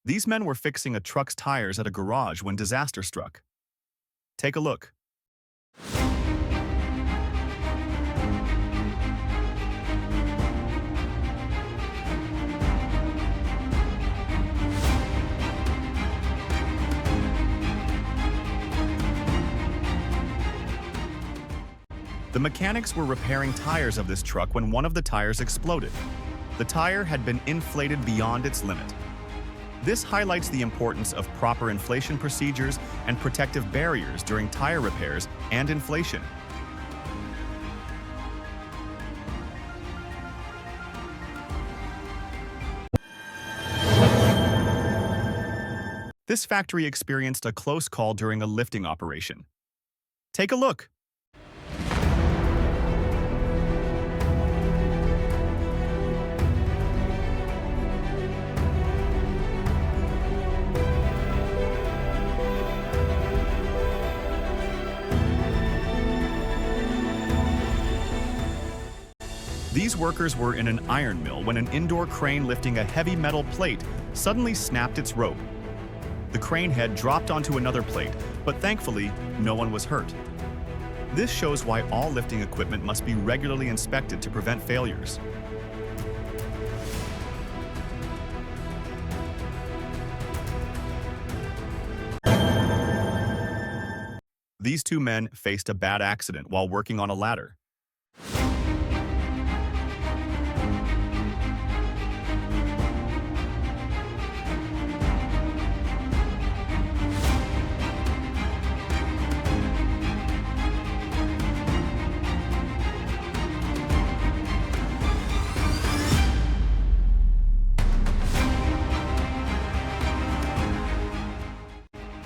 These men were fixing a truck's tires at a garage when disaster struck. Take a look. The mechanics were repairing tires of this truck when one of the tires exploded. The tire had been inflated beyond its limit. This highlights the importance of proper inflation procedures and protective barriers during tire repairs and inflation. This factory experienced a close call during a lifting operation. Take a look. These workers were in an iron mill when an indoor crane lifting a heavy metal plate suddenly snapped its rope. The crane head dropped onto another plate, but thankfully, no one was hurt. This shows why all lifting equipment must be regularly inspected to prevent failures. These two men faced a bad accident while working on a ladder.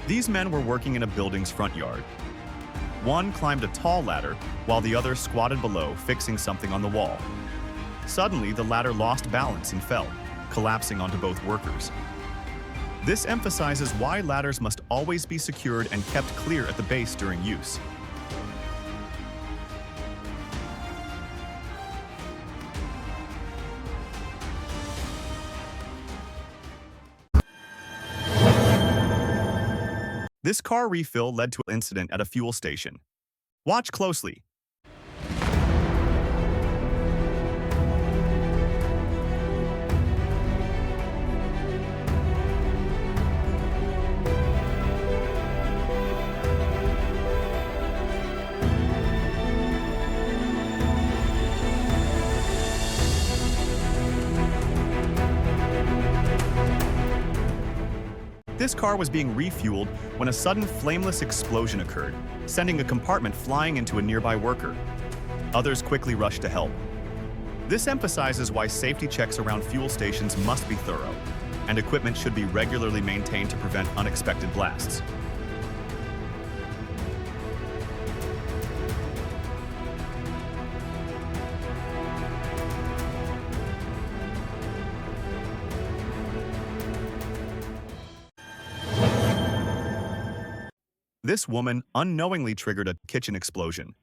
These men were working in a building's front yard. One climbed a tall ladder, while the other squatted below, fixing something on the wall. Suddenly, the ladder lost balance and fell, collapsing onto both workers. This emphasizes why ladders must always be secured and kept clear at the base during use. This car refill led to an incident at a fuel station. Watch closely. This car was being refueled when a sudden flameless explosion occurred, sending a compartment flying into a nearby worker. Others quickly rushed to help. This emphasizes why safety checks around fuel stations must be thorough, and equipment should be regularly maintained to prevent unexpected blasts. This woman unknowingly triggered a kitchen explosion.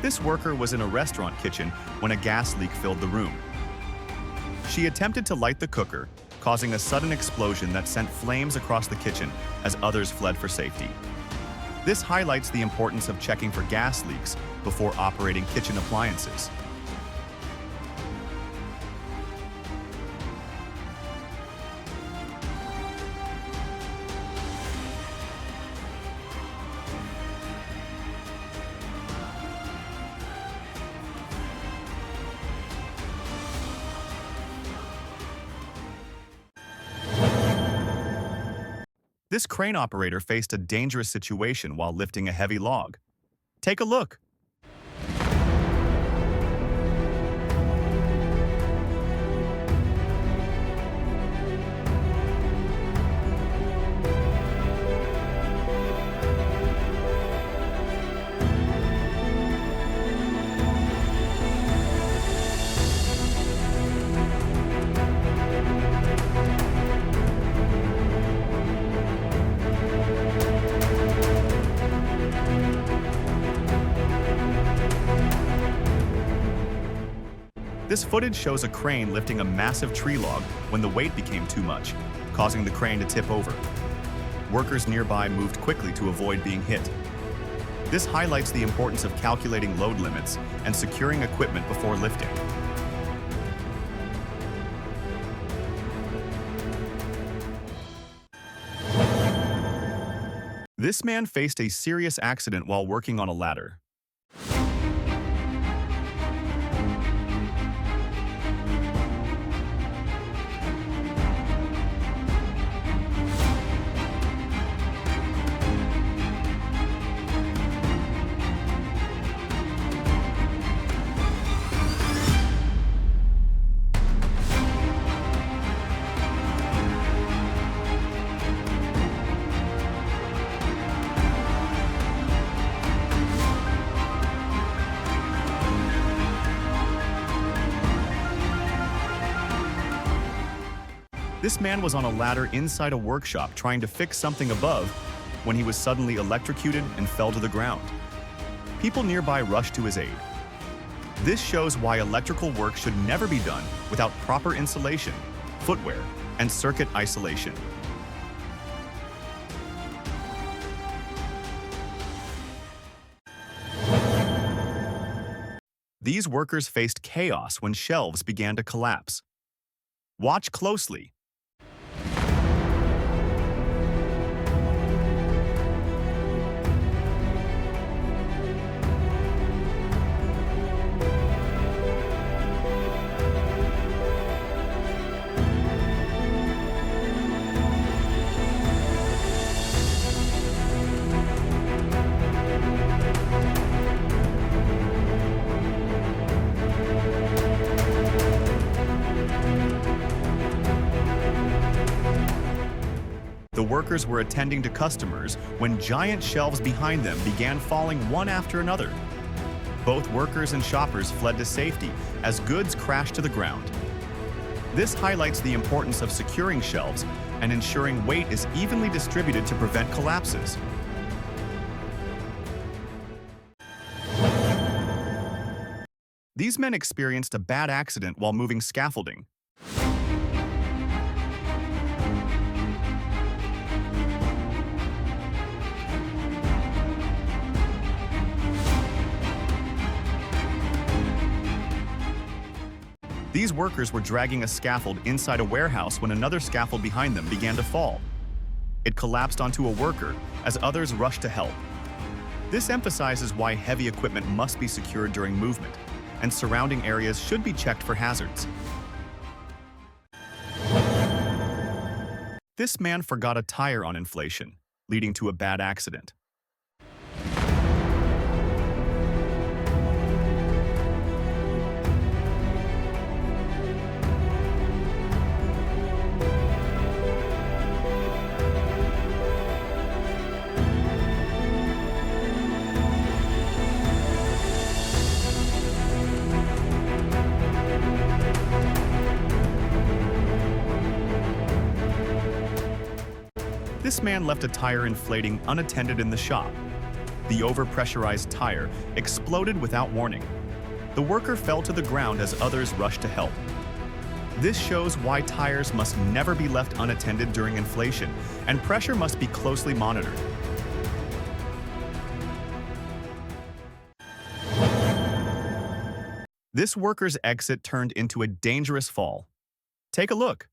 This worker was in a restaurant kitchen when a gas leak filled the room. She attempted to light the cooker, causing a sudden explosion that sent flames across the kitchen as others fled for safety. This highlights the importance of checking for gas leaks before operating kitchen appliances. This crane operator faced a dangerous situation while lifting a heavy log. Take a look. This footage shows a crane lifting a massive tree log when the weight became too much, causing the crane to tip over. Workers nearby moved quickly to avoid being hit. This highlights the importance of calculating load limits and securing equipment before lifting. This man faced a serious accident while working on a ladder. This man was on a ladder inside a workshop trying to fix something above when he was suddenly electrocuted and fell to the ground. People nearby rushed to his aid. This shows why electrical work should never be done without proper insulation, footwear, and circuit isolation. These workers faced chaos when shelves began to collapse. Watch closely. The workers were attending to customers when giant shelves behind them began falling one after another. Both workers and shoppers fled to safety as goods crashed to the ground. This highlights the importance of securing shelves and ensuring weight is evenly distributed to prevent collapses. These men experienced a bad accident while moving scaffolding. These workers were dragging a scaffold inside a warehouse when another scaffold behind them began to fall. It collapsed onto a worker as others rushed to help. This emphasizes why heavy equipment must be secured during movement, and surrounding areas should be checked for hazards. This man forgot a tire on inflation, leading to a bad accident. This man left a tire inflating unattended in the shop. The overpressurized tire exploded without warning. The worker fell to the ground as others rushed to help. This shows why tires must never be left unattended during inflation, and pressure must be closely monitored. This worker's exit turned into a dangerous fall. Take a look.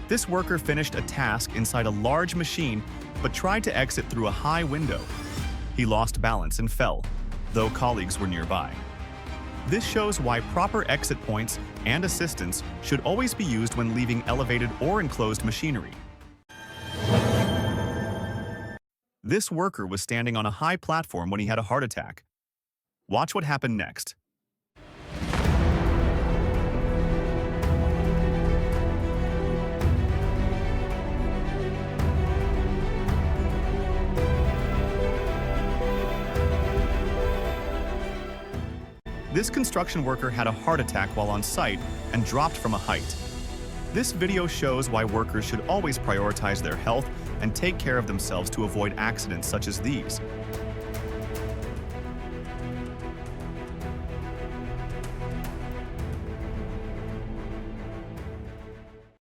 This worker finished a task inside a large machine but tried to exit through a high window. He lost balance and fell, though colleagues were nearby. This shows why proper exit points and assistance should always be used when leaving elevated or enclosed machinery. This worker was standing on a high platform when he had a heart attack. Watch what happened next. This construction worker had a heart attack while on site and dropped from a height. This video shows why workers should always prioritize their health and take care of themselves to avoid accidents such as these.